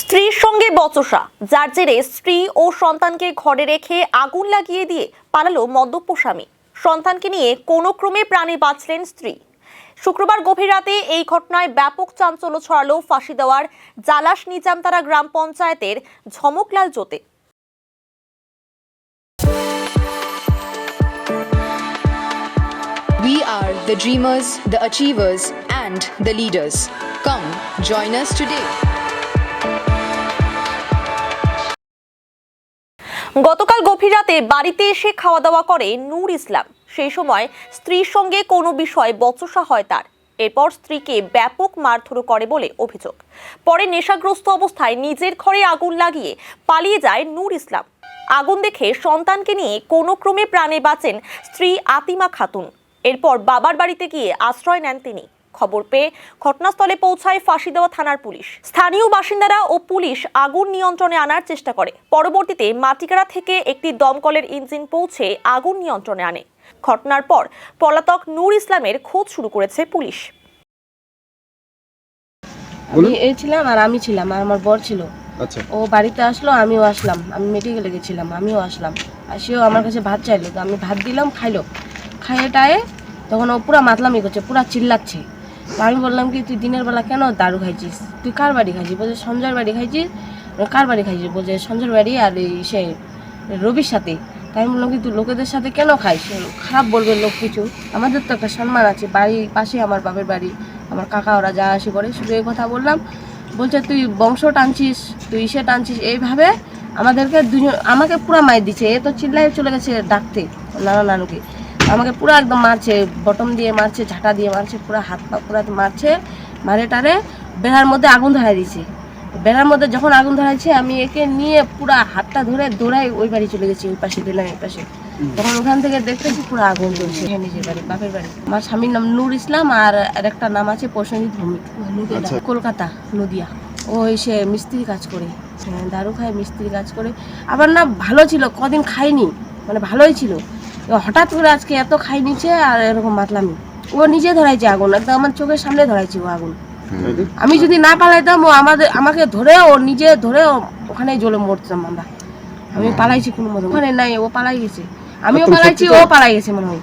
স্ত্রীর সঙ্গে বচসা, যার জেরে স্ত্রী ও সন্তানকে ঘরে রেখে আগুন লাগিয়ে দিয়ে পালালো মদ্যপ স্বামী। সন্তানকে নিয়ে কোনো ক্রমে প্রাণে বাঁচলেন স্ত্রী। শুক্রবার গভীর রাতে এই ঘটনায় ব্যাপক চাঞ্চল্য ছড়ালো ফাঁসি দেওয়ার জালাশ নিজামতারা গ্রাম পঞ্চায়েতের ঝমকলাল জোতে। We are the dreamers, the achievers, and the leaders. Come, join us today. গতকাল গভীর রাতে বাড়িতে এসে খাওয়া দাওয়া করে নূর ইসলাম। সেই সময় স্ত্রীর সঙ্গে কোনো বিষয়ে বচসা হয় তার। এরপর স্ত্রীকে ব্যাপক মারধর করে বলে অভিযোগ। পরে নেশাগ্রস্ত অবস্থায় নিজের ঘরে আগুন লাগিয়ে পালিয়ে যায় নূর ইসলাম। আগুন দেখে সন্তানকে নিয়ে কোনো ক্রমে প্রাণে বাঁচেন স্ত্রী আতিমা খাতুন। এরপর বাবার বাড়িতে গিয়ে আশ্রয় নেন তিনি। খবর পেয়ে ঘটনাস্থলে পৌঁছায় ফাঁসি দেওয়া থানার পুলিশ। স্থানীয় বাসিন্দারা ও পুলিশ আগুন নিয়ন্ত্রণে আনার চেষ্টা করে। পরবর্তীতে মাটিগাড়া থেকে একটি দমকলের ইঞ্জিন পৌঁছে আগুন নিয়ন্ত্রণে আনে। ঘটনার পর পলাতক নূর ইসলামের খোঁজ শুরু করেছে পুলিশ। আমি ছিলাম আর আমি ছিলাম আর আমার বর ছিল। আচ্ছা, ও বাড়িতে আসলো, আমিও আসলাম। আমি মেডিকেলে গেছিলাম, আমিও আসলাম। আসিও আমার কাছে ভাত চাইলো, তো আমি ভাত দিলাম, খাইলো। খাইয়ে তখন ও পুরা মাতলামি করছে, পুরা চিল্লাচ্ছে। তো আমি বললাম কি, তুই দিনের বেলা কেন দারু খাইছিস? তুই কার বাড়ি খাইছিস? বলছে সঞ্জয়ের বাড়ি খাইছিস। কার বাড়ি খাইছিস? বলছে সঞ্জয়ের বাড়ি আর এই সে রবির সাথে। তাই আমি বললাম কি, তুই লোকেদের সাথে কেন খাইস? খারাপ বলবে লোক কিছু, আমাদের তো একটা সম্মান আছে। বাড়ির পাশে আমার বাপের বাড়ি, আমার কাকা ওরা যা আসি করে, শুধু এই কথা বললাম। বলছে তুই বংশ টানছিস, তুই ইসে টানছিস, এইভাবে আমাদেরকে আমাকে পুরা মার দিচ্ছে। এ তো চিল্লাই চলে গেছে ডাকতে নানুকে। আমাকে পুরো একদম মারছে, বটম দিয়ে মারছে, ঝাঁটা দিয়ে মারছে, পুরো হাত পা পুরো মারছে। মারে টারে বেড়ার মধ্যে আগুন ধরাই দিয়েছে। বেড়ার মধ্যে যখন আগুন ধরাইছে, আমি একে নিয়ে পুরা হাতটা ধরে দৌড়াই ওই বাড়ি চলে গেছি, ওই পাশে দিলাম এই পাশে। তখন ওখান থেকে দেখতেছি পুরো আগুন জ্বলছে। নিজের বাড়ি, বাপের বাড়ি। আমার স্বামীর নাম নূর ইসলাম আর একটা নাম আছে প্রসেনজিৎ ভৌমিক, কলকাতা নদিয়া। ও এসে মিস্ত্রি কাজ করে, দারু খায়, মিস্ত্রি কাজ করে। আবার না ভালো ছিল, কদিন খাইনি, মানে ভালোই ছিল। হঠাৎ করে আজকে এত খাই নিচ্ছে আর এরকম মাতলামি। ও নিজে ধরাইছে আগুন, একদম আমার চোখের সামনে ধরাইছে ও আগুন। আমি যদি না পালাইতাম, ও আমাকে ধরে, ও নিজে ধরে ওখানে জ্বলে মরতাম আমরা। আমি পালাইছি কোনো মতো, ওখানে নাই, ও পালাই গেছে। আমিও পালাইছি, ও পালাই গেছে মনে হয়।